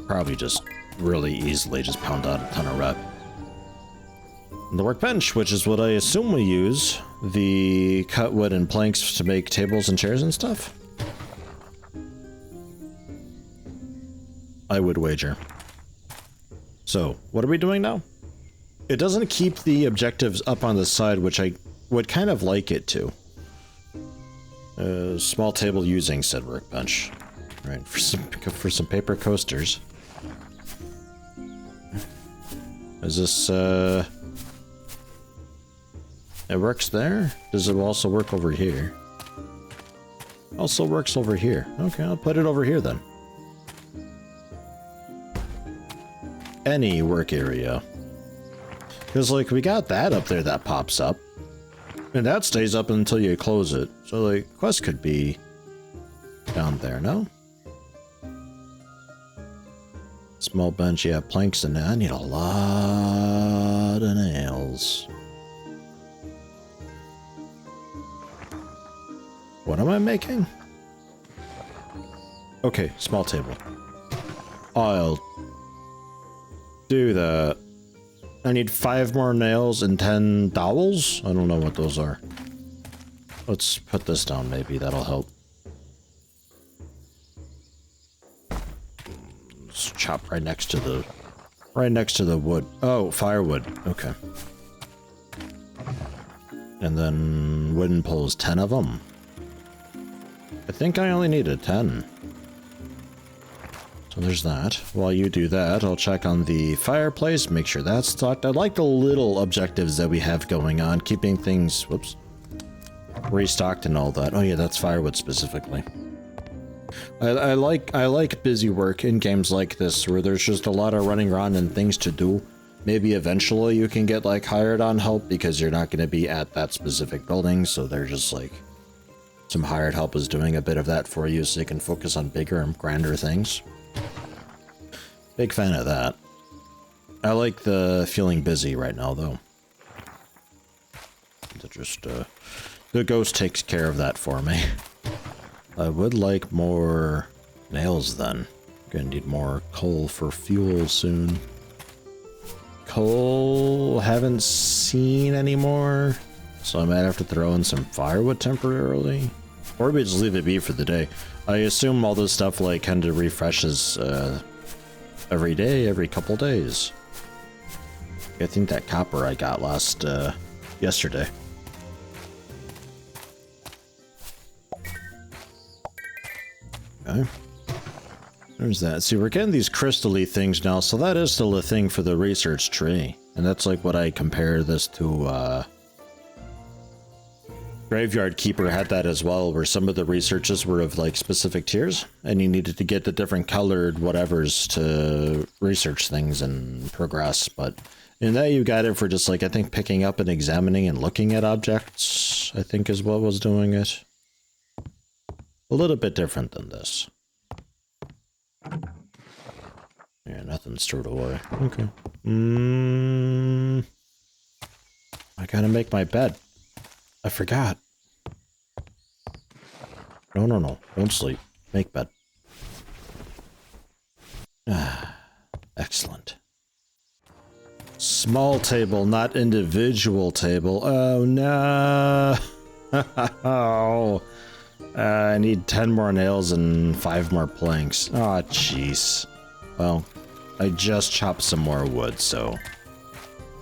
probably just really easily just pound out a ton of rep. And the workbench, which is what I assume we use, the cut wood and planks to make tables and chairs and stuff. I would wager. So, what are we doing now? It doesn't keep the objectives up on the side, which I would kind of like it to. Small table using said workbench. Right, for some paper coasters. Is this, it works there? Does it also work over here? Also works over here. Okay, I'll put it over here then. Any work area. Because, like, we got that up there that pops up. And that stays up until you close it. So, like, quest could be down there, no? Small bench, yeah, planks in there. I need a lot of nails. What am I making? Okay, small table. I'll do that. I need 5 more nails and 10 dowels? I don't know what those are. Let's put this down, maybe that'll help. Let's chop right next to the wood. Oh, firewood. Okay. And then wooden poles, 10 of them. I think I only needed 10. So there's that. While you do that, I'll check on the fireplace, make sure that's stocked. I like the little objectives that we have going on, keeping things, whoops, restocked and all that. Oh yeah, that's firewood specifically. I like busy work in games like this where there's just a lot of running around and things to do. Maybe eventually you can get like hired on help because you're not going to be at that specific building, so they're just like some hired help is doing a bit of that for you so you can focus on bigger and grander things. Big fan of that. I like the feeling busy right now though. The ghost takes care of that for me. I would like more nails then. Gonna need more coal for fuel soon. Coal, haven't seen anymore. So I might have to throw in some firewood temporarily. Or we just leave it be for the day. I assume all this stuff like kind of refreshes every day, every couple days. I think that copper I got yesterday. Okay. There's that. See, we're getting these crystal-y things now, so that is still a thing for the research tree. And that's like what I compare this to, Graveyard Keeper had that as well, where some of the researches were of like specific tiers, and you needed to get the different colored whatevers to research things and progress. But in that you got it for just like, I think picking up and examining and looking at objects, I think is what was doing it. A little bit different than this. Yeah, nothing's stored away. Okay. I gotta make my bed. I forgot. No. Don't sleep. Make bed. Excellent. Small table, not individual table. Oh, no. Oh. I need 10 more nails and 5 more planks. Oh, jeez. Well, I just chopped some more wood, so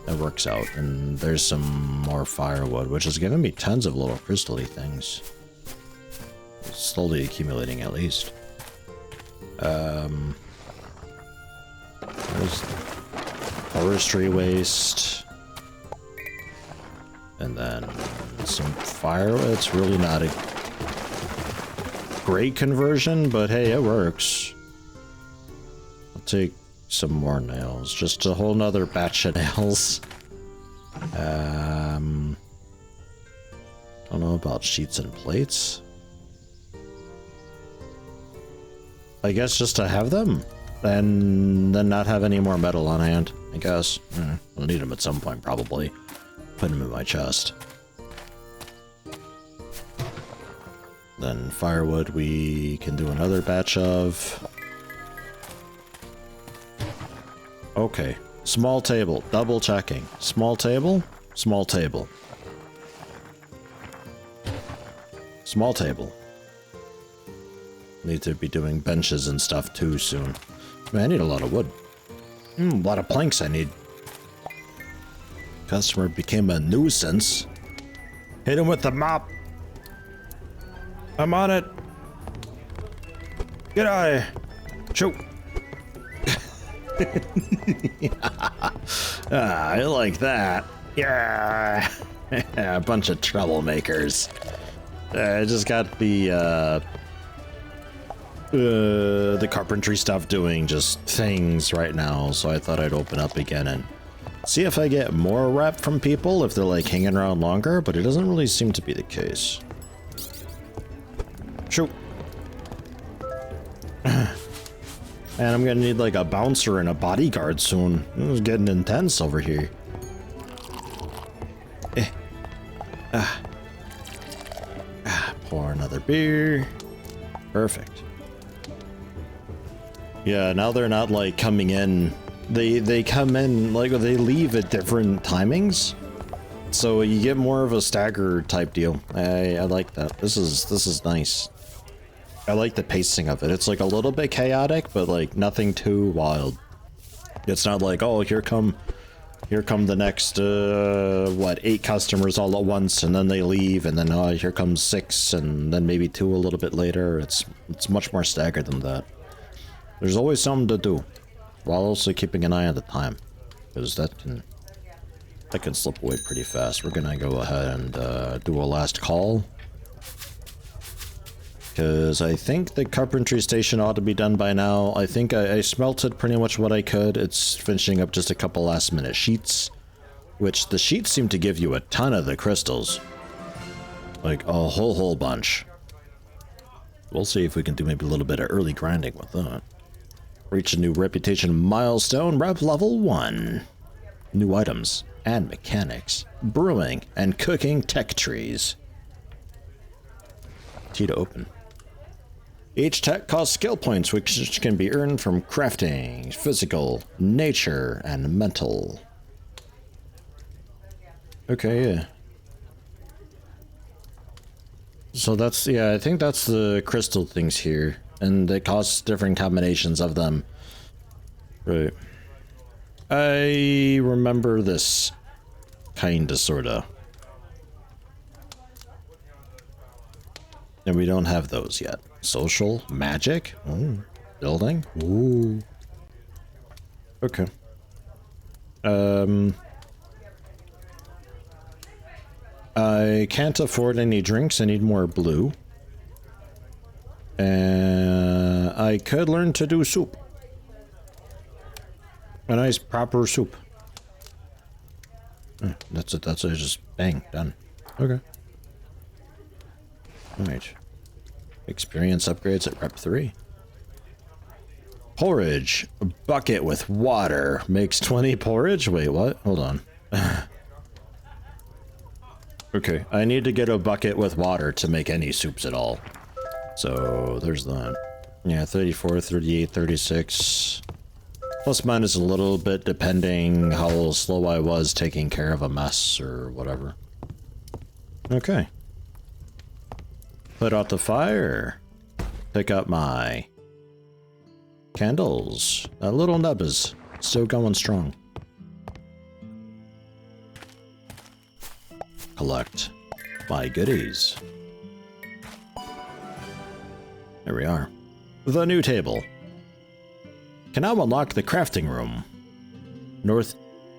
that works out. And there's some more firewood, which is giving me tons of little crystal-y things. Slowly accumulating, at least. There's forestry waste. And then some fire. It's really not a great conversion, but hey, it works. I'll take some more nails. Just a whole nother batch of nails. Don't know about sheets and plates. I guess just to have them, and then not have any more metal on hand, I guess. I'll need them at some point, probably. Put them in my chest. Then firewood we can do another batch of. Okay. Small table. Double checking. Small table. Small table. Small table. Need to be doing benches and stuff too soon. Man, I need a lot of wood. A lot of planks I need. Customer became a nuisance. Hit him with the mop. I'm on it. Get out of here. Shoot. I like that. Yeah. A bunch of troublemakers. I just got the carpentry stuff doing just things right now, so I thought I'd open up again and see if I get more rep from people if they're like hanging around longer, but it doesn't really seem to be the case. Shoot. And I'm gonna need like a bouncer and a bodyguard soon. It's getting intense over here. Pour another beer. Perfect. Yeah, now they're not like coming in. They come in like they leave at different timings, so you get more of a stagger type deal. I like that. This is nice. I like the pacing of it. It's like a little bit chaotic, but like nothing too wild. It's not like, oh, here come the next 8 customers all at once, and then they leave, and then here comes 6, and then maybe 2 a little bit later. It's much more staggered than that. There's always something to do, while also keeping an eye on the time, because that can slip away pretty fast. We're gonna go ahead and do a last call, because I think the carpentry station ought to be done by now. I think I smelted pretty much what I could. It's finishing up just a couple last minute sheets, which the sheets seem to give you a ton of the crystals, like a whole bunch. We'll see if we can do maybe a little bit of early grinding with that. Reach a new reputation milestone, rep level 1. New items and mechanics, brewing and cooking tech trees. T to open. Each tech costs skill points, which can be earned from crafting, physical, nature, and mental. Okay, yeah. So that's, yeah, I think that's the crystal things here. And it costs different combinations of them. Right. I remember this. Kinda, sorta. And we don't have those yet. Social, magic, building, ooh. Okay. I can't afford any drinks. I need more blue. I could learn to do soup. A nice proper soup. That's it. That's it. Just bang, done. Okay. Alright. Experience upgrades at rep 3. Porridge. A bucket with water makes 20 porridge? Wait, what? Hold on. Okay, I need to get a bucket with water to make any soups at all. So, there's that. Yeah, 34, 38, 36. Plus minus a little bit depending how slow I was taking care of a mess or whatever. Okay. Put out the fire. Pick up my candles. That little nub is still going strong. Collect my goodies. There we are. The new table. Can now unlock the crafting room.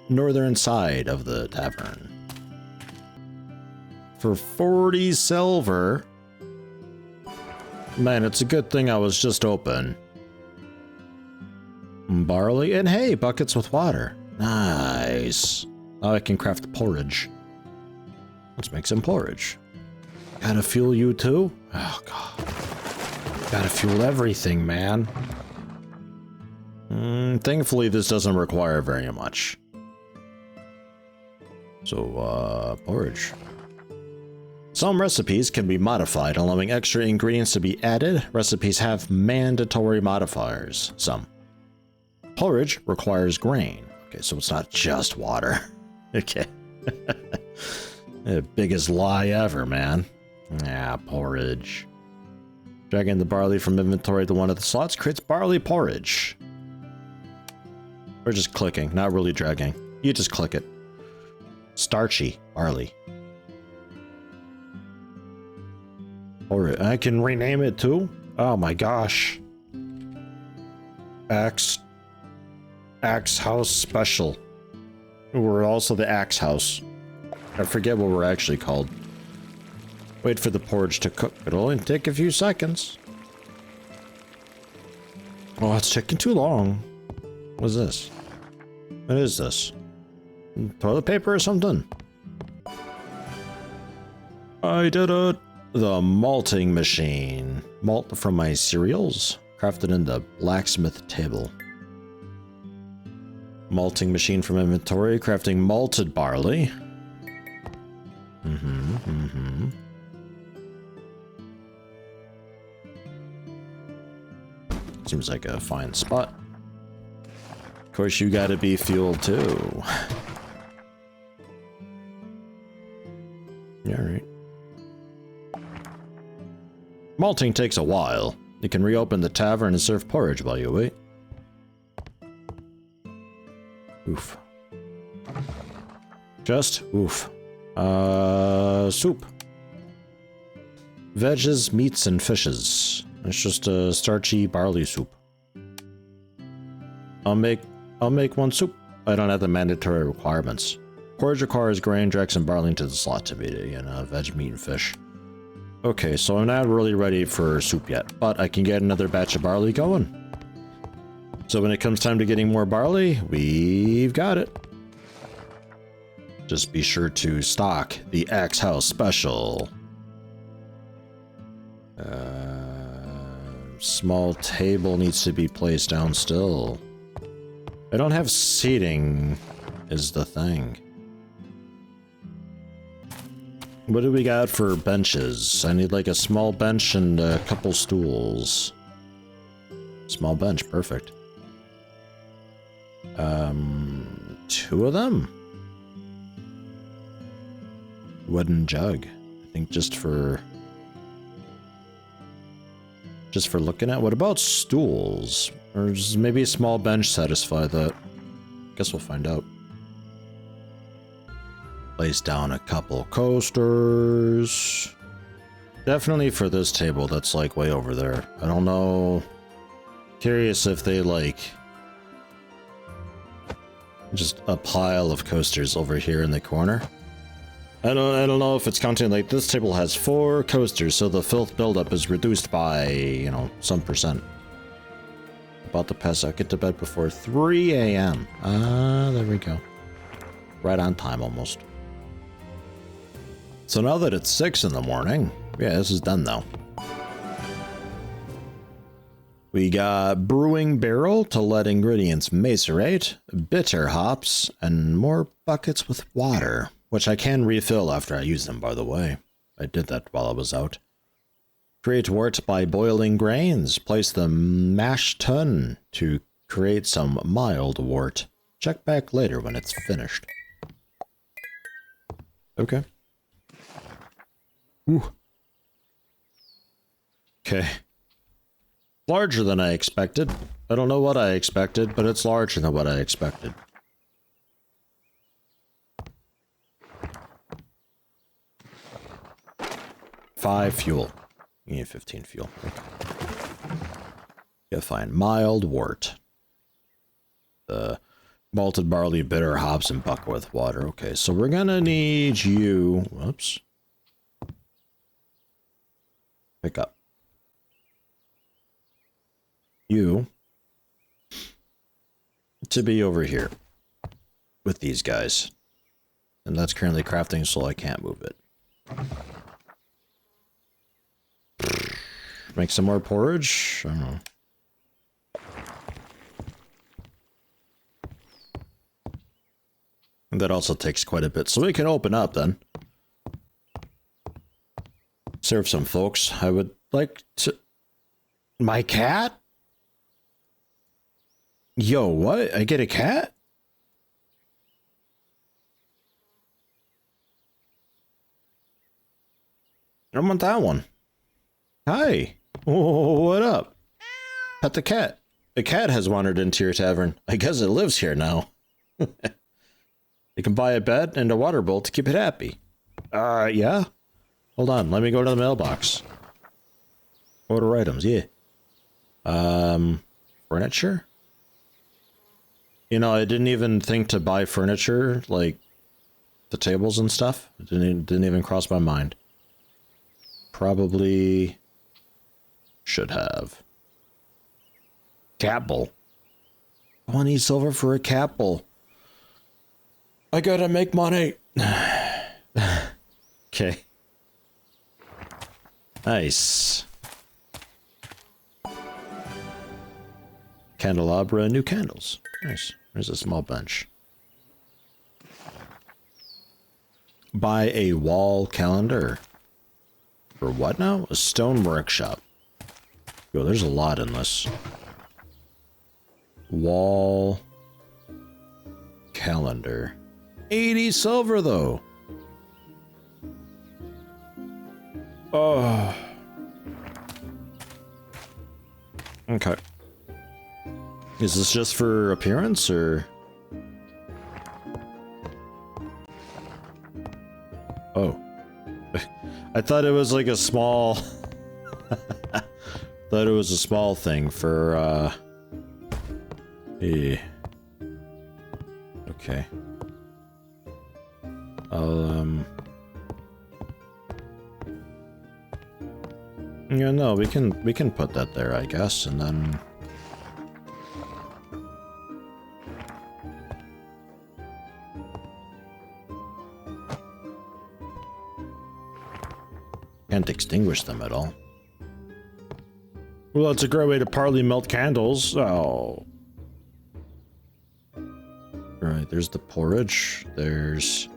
Northern side of the tavern. For 40 silver. Man, it's a good thing I was just open. Barley and hay, buckets with water. Nice. Now I can craft porridge. Let's make some porridge. Gotta fuel you too? Oh, God. Gotta fuel everything, man. Thankfully, this doesn't require very much. So, porridge. Some recipes can be modified, allowing extra ingredients to be added. Recipes have mandatory modifiers. Some. Porridge requires grain. Okay, so it's not just water. Okay. The biggest lie ever, man. Yeah, porridge. Dragging the barley from inventory to one of the slots creates barley porridge. Or just clicking, not really dragging. You just click it. Starchy barley. Or I can rename it too? Oh my gosh. Axe House Special. We're also the Axe House. I forget what we're actually called. Wait for the porridge to cook. It'll only take a few seconds. Oh, it's taking too long. What's this? What is this? Toilet paper or something? I did it! The malting machine. Malt from my cereals. Crafted in the blacksmith table. Malting machine from inventory. Crafting malted barley. Seems like a fine spot. Of course, you gotta be fueled too. Alright. Malting takes a while. You can reopen the tavern and serve porridge while you wait. Oof. Just oof. Soup. Veggies, meats, and fishes. It's just a starchy barley soup. I'll make one soup. I don't have the mandatory requirements. Porridge requires grain, dregs, and barley into the slot to be veg, meat, and fish. Okay, so I'm not really ready for soup yet, but I can get another batch of barley going. So when it comes time to getting more barley, we've got it. Just be sure to stock the Axe House Special. Small table needs to be placed down still. I don't have seating, is the thing. What do we got for benches? I need like a small bench and a couple stools. Small bench, perfect. 2 of them? Wooden jug. I think just for looking at. What about stools? Or does maybe a small bench satisfy that? Guess we'll find out. Place down a couple coasters. Definitely for this table that's like way over there. I don't know. Curious if they like just a pile of coasters over here in the corner. I don't know if it's counting, like this table has 4 coasters, so the filth buildup is reduced by, you know, some percent. About to pass out, get to bed before 3 a.m. There we go. Right on time almost. So now that it's 6 in the morning, yeah, this is done though. We got brewing barrel to let ingredients macerate, bitter hops, and more buckets with water, which I can refill after I use them, by the way. I did that while I was out. Create wort by boiling grains. Place the mash tun to create some mild wort. Check back later when it's finished. Okay. Ooh. Okay. Larger than I expected. I don't know what I expected, but it's larger than what I expected. Five fuel. You need 15 fuel. Okay. You'll find mild wort. The malted barley, bitter hops, and bucket with water. Okay, so we're gonna need you. Whoops. Pick up. You to be over here with these guys. And that's currently crafting, so I can't move it. Make some more porridge? I don't know. And that also takes quite a bit, so we can open up then. Serve some folks. I would like to... My cat? Yo, what? I get a cat? I don't want that one. Hi. Oh, what up? Pet the cat. The cat has wandered into your tavern. I guess it lives here now. You can buy a bed and a water bowl to keep it happy. Yeah? Hold on, let me go to the mailbox. Order items, yeah. Furniture? You know, I didn't even think to buy furniture, like the tables and stuff. It didn't even cross my mind. Probably should have. Cat bowl. 20 silver for a cat bowl. I gotta make money. Okay. Nice. Candelabra, new candles. Nice. There's a small bench. Buy a wall calendar. For what now? A stone workshop. Yo, there's a lot in this. Wall calendar. 80 silver though. Oh. Okay. Is this just for appearance or? Oh. I thought it was like a small thought it was a small thing for yeah. Okay. Yeah, no, we can put that there, I guess, and then can't extinguish them at all. Well, it's a great way to partly melt candles. Oh. Right, there's the porridge. There's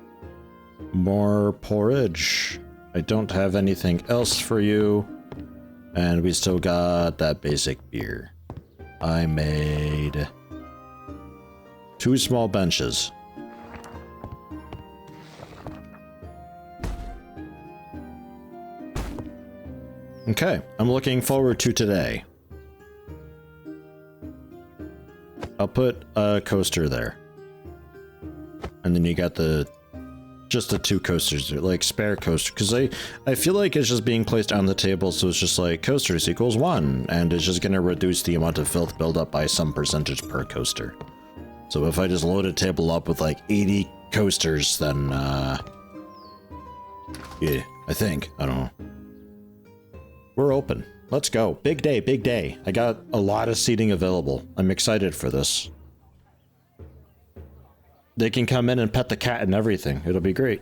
more porridge. I don't have anything else for you. And we still got that basic beer. I made 2 small benches. Okay, I'm looking forward to today. I'll put a coaster there. And then you got just the 2 coasters, like spare coaster, because I feel like it's just being placed on the table, so it's just like coasters equals 1, and it's just gonna reduce the amount of filth buildup by some percentage per coaster. So if I just load a table up with like 80 coasters, then yeah, I think, I don't know. We're open. Let's go. Big day, big day. I got a lot of seating available. I'm excited for this. They can come in and pet the cat and everything. It'll be great.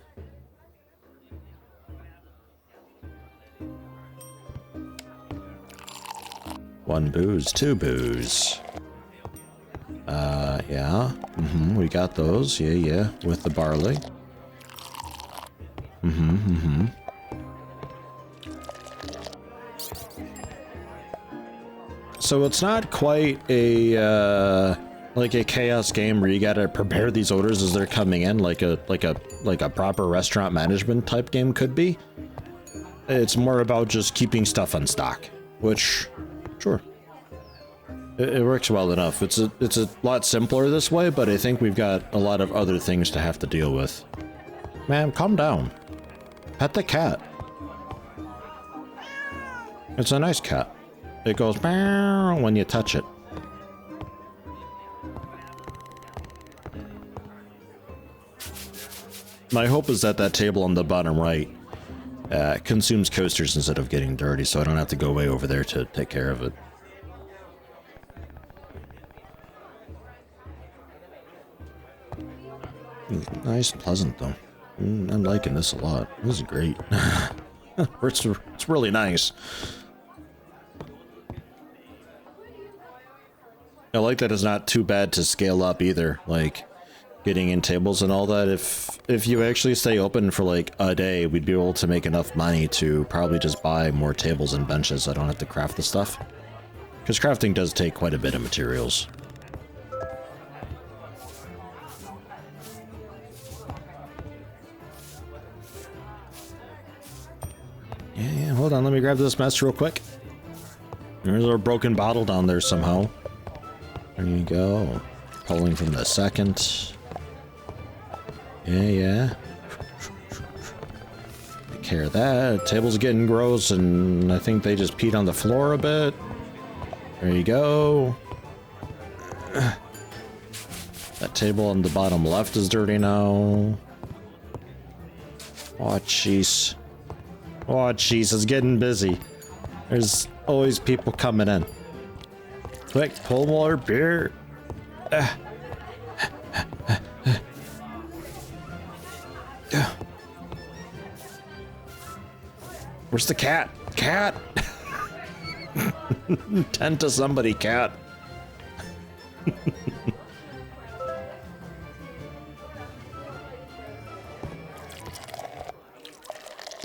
One booze, 2 booze. Yeah. We got those. Yeah. With the barley. So it's not quite a like a chaos game where you gotta prepare these orders as they're coming in, like a proper restaurant management type game could be. It's more about just keeping stuff in stock, which, sure, it works well enough. It's a lot simpler this way, but I think we've got a lot of other things to have to deal with. Man, calm down. Pet the cat. It's a nice cat. It goes meow when you touch it. My hope is that table on the bottom right consumes coasters instead of getting dirty, so I don't have to go way over there to take care of it. Nice and pleasant, though. I'm liking this a lot. This is great. It's really nice. I like that it's not too bad to scale up either, like getting in tables and all that. If you actually stay open for like a day, we'd be able to make enough money to probably just buy more tables and benches. I don't have to craft the stuff, because crafting does take quite a bit of materials. Yeah, hold on, let me grab this mess real quick. There's a broken bottle down there somehow. There you go. Pulling from the second. Yeah. Take care of that. Table's getting gross, and I think they just peed on the floor a bit. There you go. That table on the bottom left is dirty now. Oh, jeez. Oh, jeez, it's getting busy. There's always people coming in. Quick, pull more beer. Where's the cat? Cat! Tend to somebody, cat. Get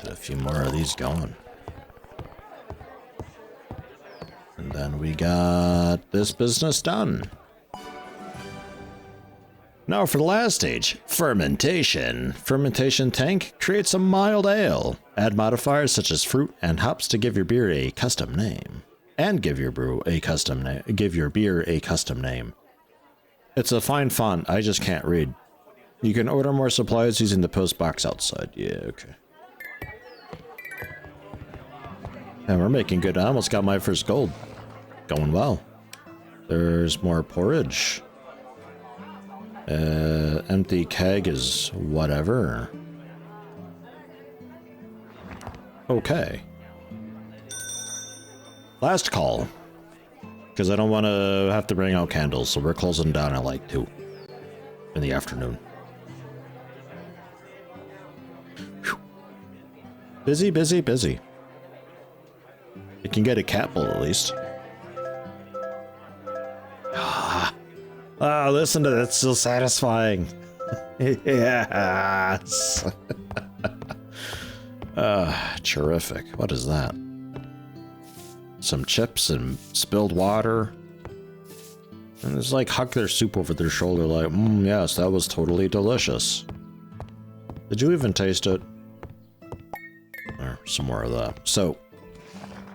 a few more of these going. And then we got this business done. Now for the last stage, fermentation. Fermentation tank creates a mild ale. Add modifiers such as fruit and hops to give your beer a custom name. And give your brew a custom name. Give your beer a custom name. It's a fine font, I just can't read. You can order more supplies using the post box outside. Yeah, okay. And we're making good. I almost got my first gold. Going well. There's more porridge. Empty keg is whatever. Okay. Last call. Because I don't want to have to bring out candles, so we're closing down at like 2 in the afternoon. Whew. Busy, busy, busy. You can get a cat bowl at least. Ah, listen to that, it's so satisfying. Yes. Terrific. What is that? Some chips and spilled water. And it's like huck their soup over their shoulder like, yes, that was totally delicious. Did you even taste it? Or some more of that. So,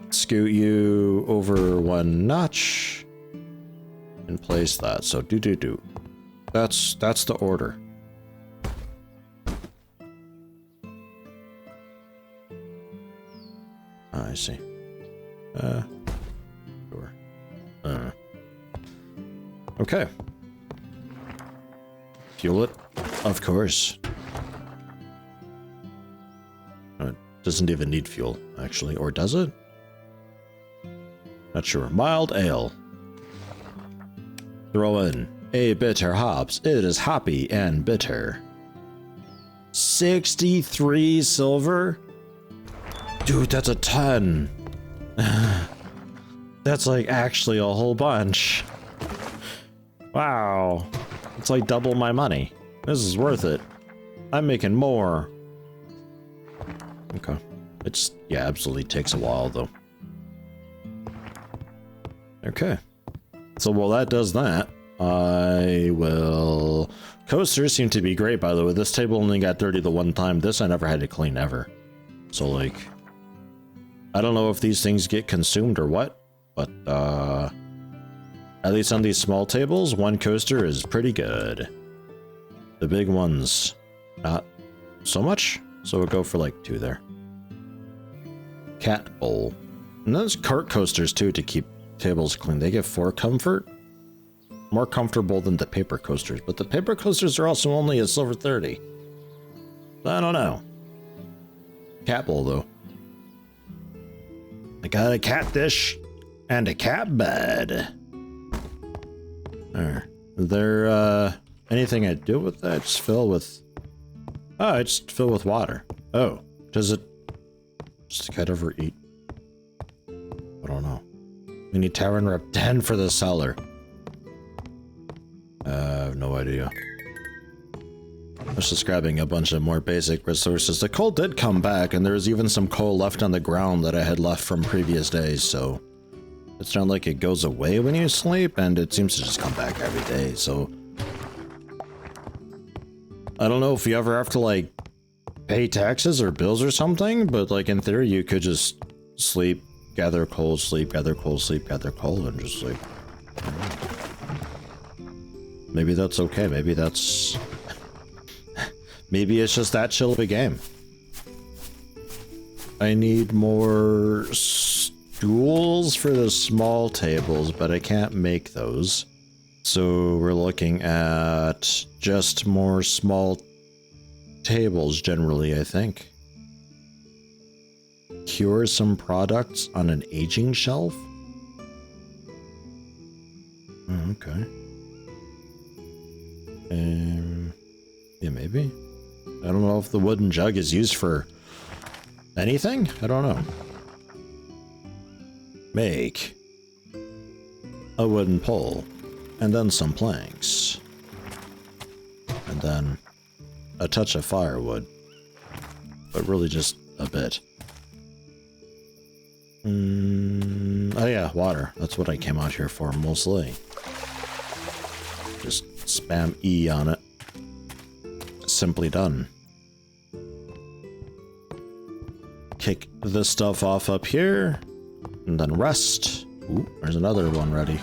scoot you over 1 notch. And place that. So do. That's the order. I see. Sure. Okay. Fuel it, of course. It doesn't even need fuel, actually, or does it? Not sure. Mild ale. Throw in a bitter hops. It is hoppy and bitter. 63 silver? Dude, that's a ton. That's like actually a whole bunch. Wow. It's like double my money. This is worth it. I'm making more. Okay. It's, yeah, absolutely takes a while though. Okay. So while that does that, I will... Coasters seem to be great, by the way. This table only got dirty the one time. This I never had to clean ever. So, like... I don't know if these things get consumed or what, but, at least on these small tables, 1 coaster is pretty good. The big ones, not so much. So we'll go for, like, 2 there. Cat bowl. And those cart coasters, too, to keep tables clean. They give 4 comfort. More comfortable than the paper coasters, but the paper coasters are also only a silver 30. I don't know. Cat bowl though. I got a cat dish and a cat bed. Is there anything I do with that? Just fill with... Oh, I just fill with water. Oh, does it... Does the cat ever eat? I don't know. We need tavern rep 10 for the cellar. I have no idea. I was just grabbing a bunch of more basic resources. The coal did come back, and there was even some coal left on the ground that I had left from previous days, so... It's not like it goes away when you sleep, and it seems to just come back every day, so... I don't know if you ever have to, like, pay taxes or bills or something, but like in theory you could just sleep, gather coal, sleep, gather coal, sleep, gather coal, and just like... Maybe that's okay, maybe that's... Maybe it's just that chill of a game. I need more stools for the small tables, but I can't make those. So we're looking at just more small tables generally, I think. Cure some products on an aging shelf? Oh, okay. Yeah, maybe. I don't know if the wooden jug is used for anything? I don't know. Make a wooden pole, and then some planks, and then a touch of firewood, but really just a bit. Oh yeah, water. That's what I came out here for, mostly. Just spam E on it. Simply done. Kick this stuff off up here, and then rest. Ooh, there's another one ready.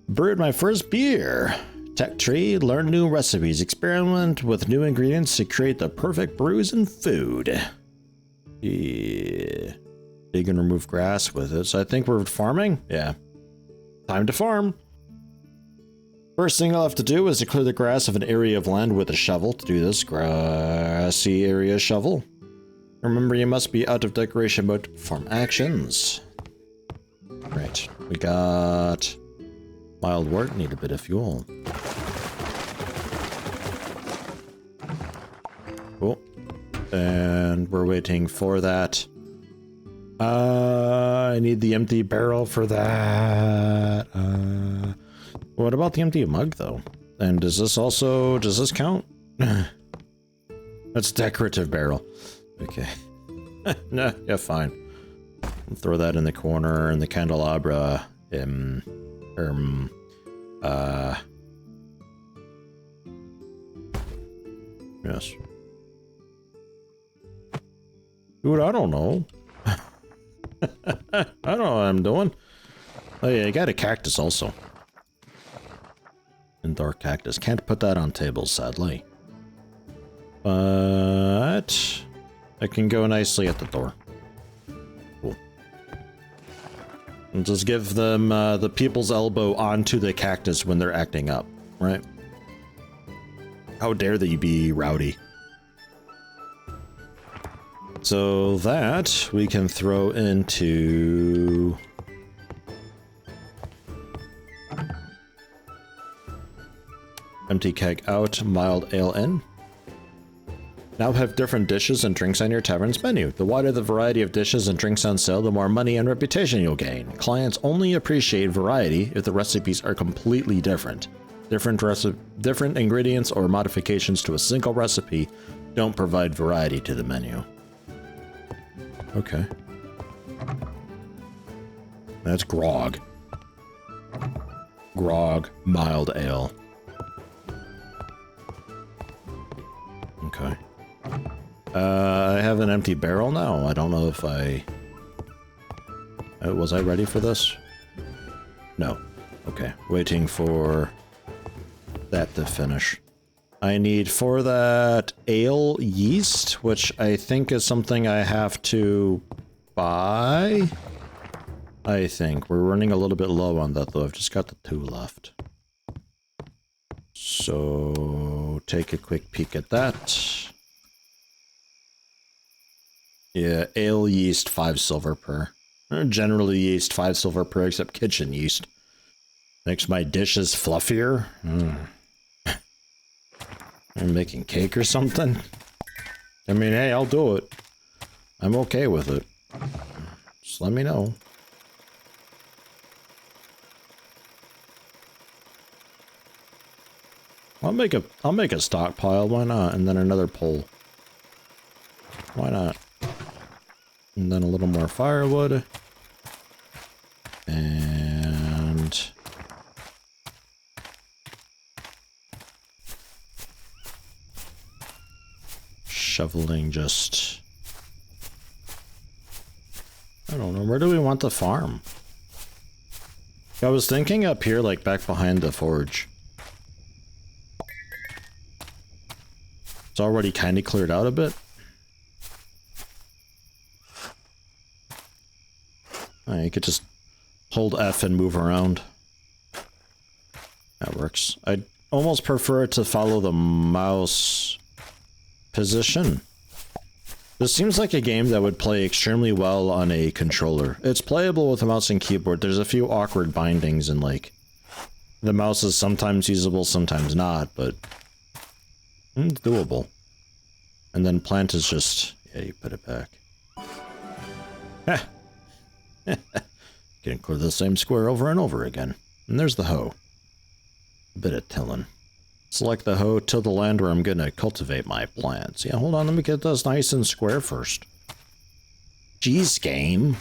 Brewed my first beer. Tech tree, learn new recipes, experiment with new ingredients to create the perfect brews and food. Yeah. Dig and remove grass with it. So I think we're farming? Yeah. Time to farm. First thing I'll have to do is to clear the grass of an area of land with a shovel. To do this, grassy area shovel. Remember, you must be out of decoration mode to perform actions. Right, we got wild wort, need a bit of fuel. Cool. And we're waiting for that. I need the empty barrel for that. What about the empty mug, though? And does this count? That's decorative barrel. Okay. Nah, yeah, fine. I'll throw that in the corner, and the candelabra, yes. Dude, I don't know. I don't know what I'm doing. Oh yeah, I got a cactus also. Indoor cactus. Can't put that on tables, sadly. But I can go nicely at the door. Cool. And just give them the people's elbow onto the cactus when they're acting up, right? How dare they be rowdy? So that we can throw into... Empty keg out, mild ale in. Now have different dishes and drinks on your tavern's menu. The wider the variety of dishes and drinks on sale, the more money and reputation you'll gain. Clients only appreciate variety if the recipes are completely different. Different ingredients or modifications to a single recipe don't provide variety to the menu. Okay. That's grog. Grog, mild ale. Okay. I have an empty barrel now. I don't know if was I ready for this? No. Okay. Waiting for that to finish. I need for that ale yeast, which I think is something I have to buy. I think. We're running a little bit low on that, though. I've just got the 2 left. So, take a quick peek at that. Yeah, ale yeast, 5 silver per. Generally yeast, 5 silver per, except kitchen yeast. Makes my dishes fluffier. I'm making cake or something. I mean, hey, I'll do it. I'm okay with it. Just let me know. I'll make a stockpile, why not? And then another pole. Why not? And then a little more firewood. And shoveling just... I don't know, where do we want the farm? I was thinking up here, like back behind the forge. It's already kind of cleared out a bit. You could just hold F and move around. That works. I'd almost prefer it to follow the mouse position. This seems like a game that would play extremely well on a controller. It's playable with a mouse and keyboard. There's a few awkward bindings and like the mouse is sometimes usable, sometimes not, but it's doable. And then plant is just, yeah, you put it back. Heh. Can clear the same square over and over again. And there's the hoe. A bit of tilling. Select the hoe, till the land where I'm gonna cultivate my plants. Yeah, hold on, let me get this nice and square first. Jeez, game.